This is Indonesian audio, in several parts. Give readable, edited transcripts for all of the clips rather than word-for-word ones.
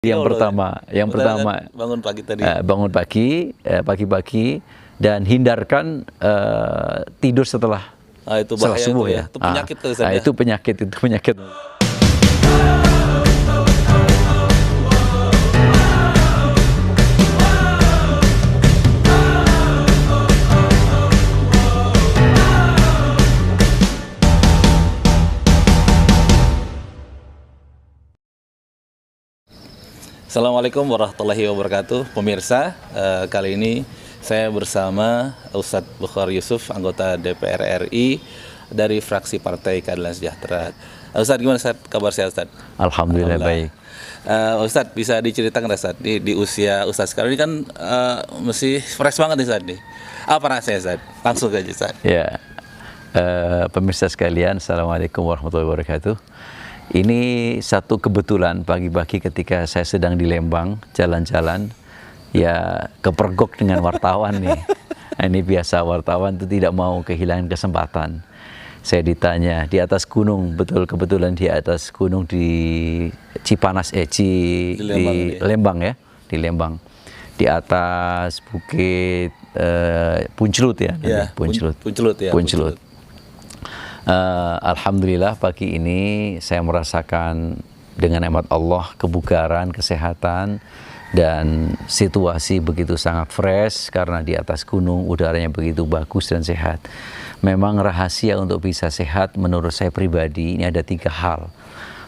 Yang pertama bangun pagi tadi. Bangun pagi-pagi dan hindarkan tidur setelah Itu bahaya subuh itu ya. Itu penyakit tuh, Ustaz, ya. Itu penyakit. Assalamualaikum warahmatullahi wabarakatuh. Pemirsa, kali ini saya bersama Ustadz Bukhari Yusuf, anggota DPR RI dari fraksi Partai Keadilan Sejahtera. Ustadz, gimana Ustadz? Kabar sehat, Ustadz? Alhamdulillah baik. Ustadz, bisa diceritakan Ustadz, di usia Ustadz sekarang ini kan masih fresh banget nih Ustadz nih. Apa rasanya Ustadz? Langsung aja Ustadz. Ya, pemirsa sekalian, Assalamualaikum warahmatullahi wabarakatuh. Ini satu kebetulan pagi-pagi ketika saya sedang di Lembang jalan-jalan, ya kepergok dengan wartawan nih. Nah, ini biasa wartawan itu tidak mau kehilangan kesempatan. Saya ditanya di atas gunung, kebetulan di atas gunung di Cipanas, di Lembang ya, di Lembang. Di atas bukit Puncelut ya, Puncelut. Alhamdulillah pagi ini saya merasakan dengan nikmat Allah kebugaran, kesehatan, dan situasi begitu sangat fresh karena di atas gunung udaranya begitu bagus dan sehat. Memang rahasia untuk bisa sehat menurut saya pribadi ini ada 3 hal.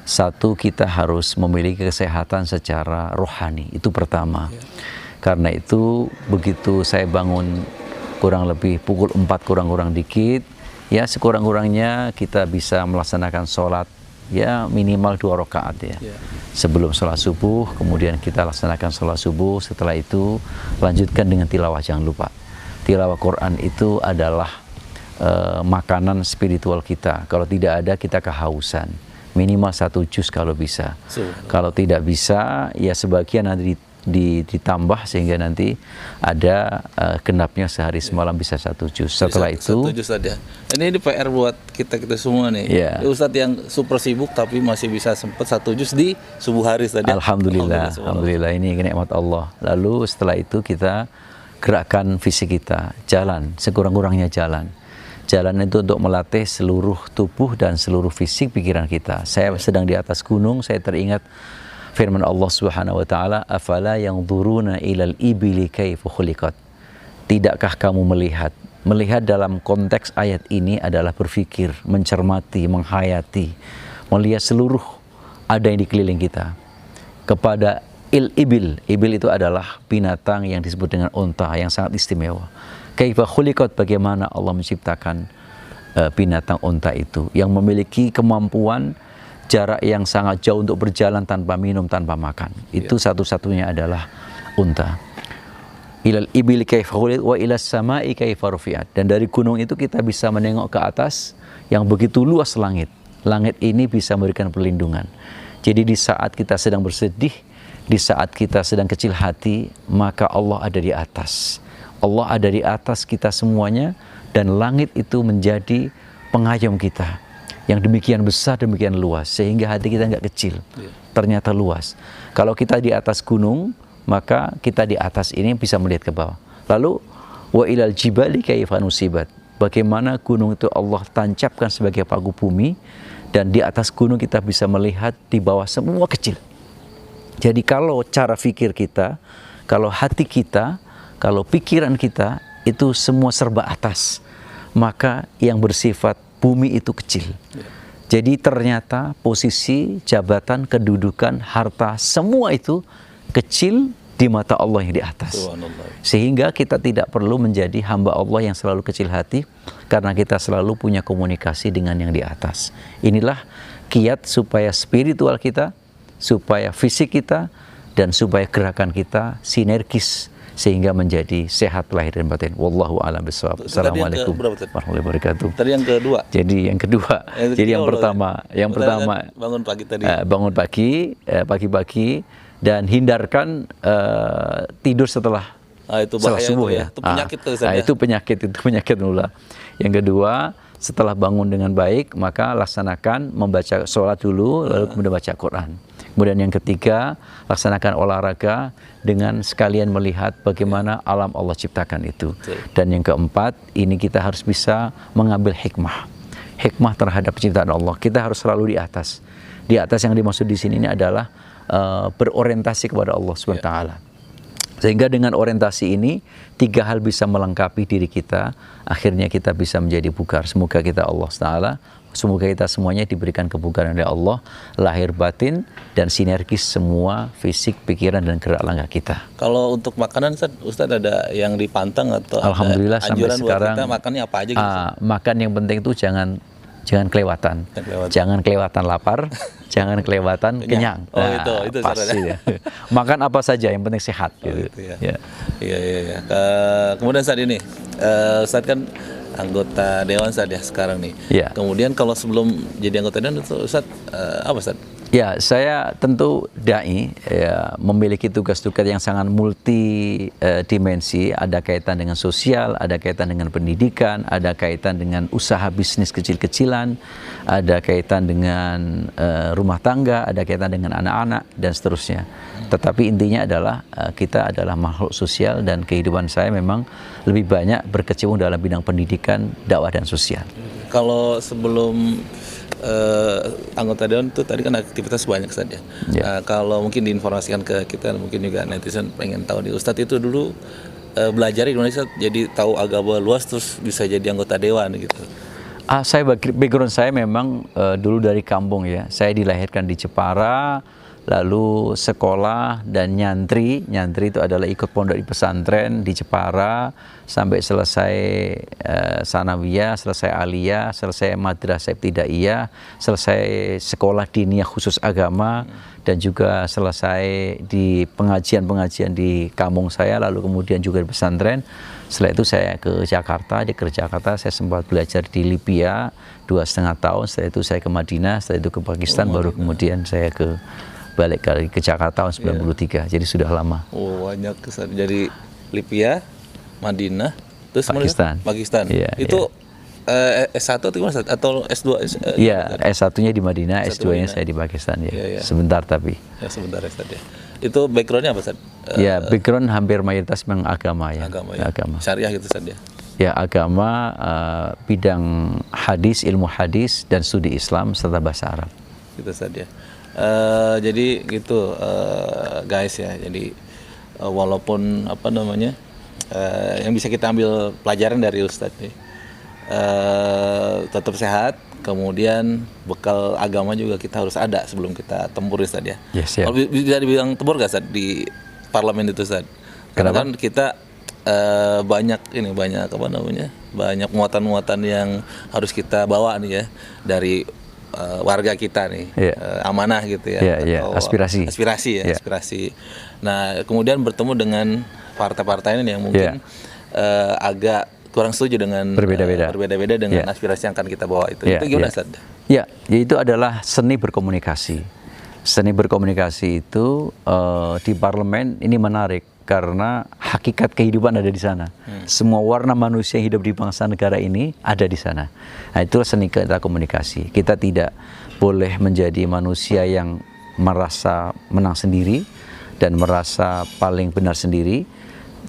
Satu, kita harus memiliki kesehatan secara rohani, itu pertama. Karena itu begitu saya bangun kurang lebih pukul 4 kurang dikit, ya sekurang-kurangnya kita bisa melaksanakan sholat ya minimal 2 rakaat ya. Sebelum sholat subuh, kemudian kita laksanakan sholat subuh, setelah itu lanjutkan dengan tilawah. Jangan lupa, tilawah Quran itu adalah makanan spiritual kita. Kalau tidak ada, kita kehausan. Minimal 1 juz kalau bisa. Kalau tidak bisa, ya sebagian nanti ditambah sehingga nanti ada genapnya sehari semalam bisa 1 juz. Setelah itu 1 juz saja. Ini PR buat kita semua nih. Ustadz yang super sibuk tapi masih bisa sempat 1 juz di subuh hari tadi. Alhamdulillah ini nikmat Allah. Lalu setelah itu kita gerakkan fisik kita, jalan sekurang-kurangnya jalan itu untuk melatih seluruh tubuh dan seluruh fisik pikiran kita. Saya sedang di atas gunung, saya teringat firman Allah Subhanahu wa taala, afala yanzuruna ilal ibili kaifa khuliqat. Tidakkah kamu melihat dalam konteks ayat ini adalah berpikir, mencermati, menghayati, melihat seluruh ada yang dikeliling kita. Kepada ibil itu adalah binatang yang disebut dengan unta yang sangat istimewa. Kaifa khuliqat, bagaimana Allah menciptakan binatang unta itu yang memiliki kemampuan jarak yang sangat jauh untuk berjalan tanpa minum, tanpa makan. Itu satu-satunya adalah unta. Ilal ibili kaifa khuliqat wa ilas samai kaifa rufi'at. Dan dari gunung itu kita bisa menengok ke atas yang begitu luas langit. Langit ini bisa memberikan perlindungan. Jadi di saat kita sedang bersedih, di saat kita sedang kecil hati, maka Allah ada di atas. Allah ada di atas kita semuanya, dan langit itu menjadi pengayom kita yang demikian besar, demikian luas, sehingga hati kita nggak kecil, ternyata luas. Kalau kita di atas gunung, maka kita di atas ini bisa melihat ke bawah. Lalu wa ilal jibali kaifa nusibat, bagaimana gunung itu Allah tancapkan sebagai paku bumi, dan di atas gunung kita bisa melihat di bawah semua kecil. Jadi kalau cara fikir kita, kalau hati kita, kalau pikiran kita itu semua serba atas, maka yang bersifat bumi itu kecil. Jadi ternyata posisi, jabatan, kedudukan, harta, semua itu kecil di mata Allah yang di atas. Sehingga kita tidak perlu menjadi hamba Allah yang selalu kecil hati, karena kita selalu punya komunikasi dengan yang di atas. Inilah kiat supaya spiritual kita, supaya fisik kita, dan supaya gerakan kita sinergis, sehingga menjadi sehat lahir dan batin. Wallahu a'lam bishawab. Assalamualaikum warahmatullahi wabarakatuh. Tadi yang kedua. Yang pertama bangun pagi tadi. Bangun pagi dan hindarkan tidur setelah itu bahaya subuh ya. Itu penyakit tuh, itu penyakit mula. Yang kedua, setelah bangun dengan baik, maka laksanakan membaca sholat dulu, lalu kemudian baca Quran. Kemudian yang ketiga, laksanakan olahraga dengan sekalian melihat bagaimana alam Allah ciptakan itu. Dan yang keempat, ini kita harus bisa mengambil hikmah. Hikmah terhadap penciptaan Allah. Kita harus selalu di atas. Di atas yang dimaksud di sini ini adalah berorientasi kepada Allah SWT. Sehingga dengan orientasi ini, tiga hal bisa melengkapi diri kita. Akhirnya kita bisa menjadi bugar. Semoga kita Allah SWT, semoga kita semuanya diberikan kebugaran oleh Allah, lahir batin dan sinergis semua fisik, pikiran dan gerak langkah kita. Kalau untuk makanan Ustadz ada yang dipantang atau Alhamdulillah ada sampai anjuran sekarang buat kita makannya apa aja gitu? Makan yang penting itu jangan kelewatan. Jangan kelewatan lapar, jangan kelewatan kenyang. Oh itu pasti ya. Makan apa saja yang penting sehat gitu. Iya. Kemudian saat ini Ustadz kan anggota dewan saat ya sekarang nih. Ya. Kemudian kalau sebelum jadi anggota dewan itu Ustadz apa Ustadz? Ya, saya tentu dai ya, memiliki tugas-tugas yang sangat multi dimensi. Ada kaitan dengan sosial, ada kaitan dengan pendidikan, ada kaitan dengan usaha bisnis kecil-kecilan, ada kaitan dengan rumah tangga, ada kaitan dengan anak-anak dan seterusnya. Tetapi intinya adalah kita adalah makhluk sosial dan kehidupan saya memang lebih banyak berkecimpung dalam bidang pendidikan, dakwah dan sosial. Kalau sebelum anggota dewan itu tadi kan aktivitas banyak saja. Kalau mungkin diinformasikan ke kita, mungkin juga netizen pengen tahu nih, Ustadz itu dulu belajar di Indonesia jadi tahu agama luas terus bisa jadi anggota dewan gitu. Background saya memang dulu dari kampung ya. Saya dilahirkan di Jepara, lalu sekolah dan nyantri itu adalah ikut pondok di pesantren di Jepara sampai selesai sanawiyah, selesai aliyah, selesai madrasah ibtidaiyah, selesai sekolah diniyah khusus agama dan juga selesai di pengajian di kampung saya, lalu kemudian juga di pesantren. Setelah itu saya ke Jakarta, saya sempat belajar di Libya 2,5 tahun, setelah itu saya ke Madinah, setelah itu ke Pakistan, baru kemudian saya balik ke Jakarta tahun 93, jadi sudah lama. Banyak kesan. Jadi Libya, Madinah, terus Pakistan. Itu S1 atau gimana? Atau S2? Iya, S1-nya di Madinah, S2-nya saya di Pakistan ya. Sebentar tapi. Ya sebentar ya. Itu background-nya apa, Ustaz? Ya, background hampir mayoritas memang agama ya. Agama. Syariah gitu, Ustaz ya. Ya, agama, bidang hadis, ilmu hadis dan studi Islam serta bahasa Arab. Gitu, Ustaz ya. Jadi gitu guys ya, jadi walaupun yang bisa kita ambil pelajaran dari Ustadz nih, tetap sehat, kemudian bekal agama juga kita harus ada sebelum kita tempur Ustadz ya. Yes, yeah. Kalau bisa dibilang tempur gak Ustadz di parlemen itu Ustadz? Karena kan kita banyak muatan-muatan yang harus kita bawa nih ya dari warga kita nih, amanah gitu ya, atau aspirasi ya. Aspirasi. Nah, kemudian bertemu dengan partai-partai ini yang mungkin agak kurang setuju dengan berbeda-beda dengan aspirasi yang akan kita bawa itu. Itu gimana, Ustaz? Ya, itu adalah seni berkomunikasi. Seni berkomunikasi itu di parlemen ini menarik karena hakikat kehidupan ada di sana. Semua warna manusia yang hidup di bangsa negara ini ada di sana. Nah, itulah seni kita komunikasi. Kita tidak boleh menjadi manusia yang merasa menang sendiri dan merasa paling benar sendiri.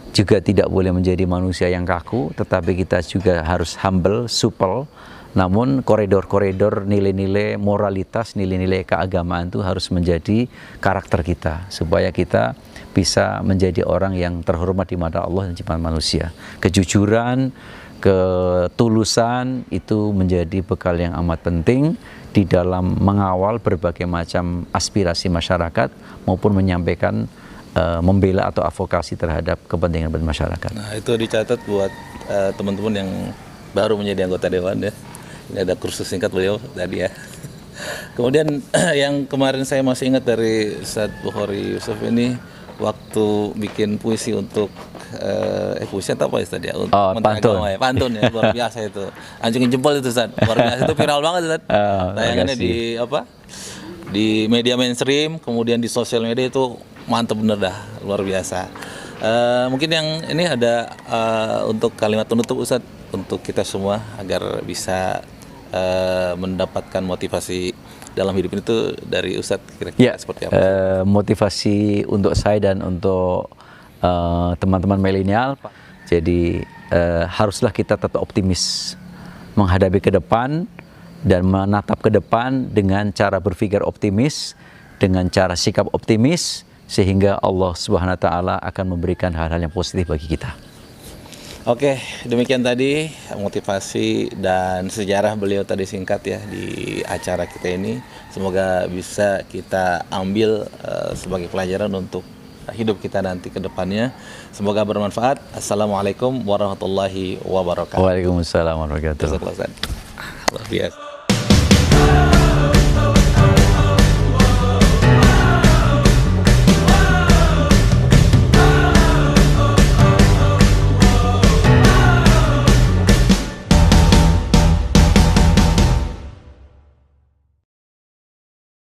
Juga tidak boleh menjadi manusia yang kaku, tetapi kita juga harus humble, supel. Namun koridor-koridor nilai-nilai moralitas, nilai-nilai keagamaan itu harus menjadi karakter kita supaya kita bisa menjadi orang yang terhormat di mata Allah dan ciptaan manusia. Kejujuran, ketulusan itu menjadi bekal yang amat penting di dalam mengawal berbagai macam aspirasi masyarakat maupun menyampaikan membela atau advokasi terhadap kepentingan masyarakat. Nah, itu dicatat buat teman-teman yang baru menjadi anggota dewan ya. Ini ada kursus singkat beliau tadi ya. Kemudian yang kemarin saya masih ingat dari Ustadz Bukhari Yusuf ini waktu bikin puisi untuk puisi atau apa ya tadi ya? Pantun. Agama, ya. Pantun ya, luar biasa itu. Anjungin jempol itu Ustadz. Luar biasa itu viral banget Ustadz. Tayangannya di media mainstream, kemudian di sosial media itu mantep bener dah, luar biasa. Mungkin yang ini ada untuk kalimat penutup Ustadz untuk kita semua agar bisa mendapatkan motivasi dalam hidup itu dari Ustadz kira-kira Ya, seperti apa? motivasi untuk saya dan untuk teman-teman milenial. Jadi haruslah kita tetap optimis menghadapi ke depan dan menatap ke depan dengan cara berpikir optimis, dengan cara sikap optimis, sehingga Allah Subhanahu wa taala akan memberikan hal-hal yang positif bagi kita. Oke, demikian tadi motivasi dan sejarah beliau tadi singkat ya di acara kita ini. Semoga bisa kita ambil sebagai pelajaran untuk hidup kita nanti ke depannya. Semoga bermanfaat. Assalamualaikum warahmatullahi wabarakatuh. Waalaikumsalam warahmatullahi wabarakatuh. Luar biasa.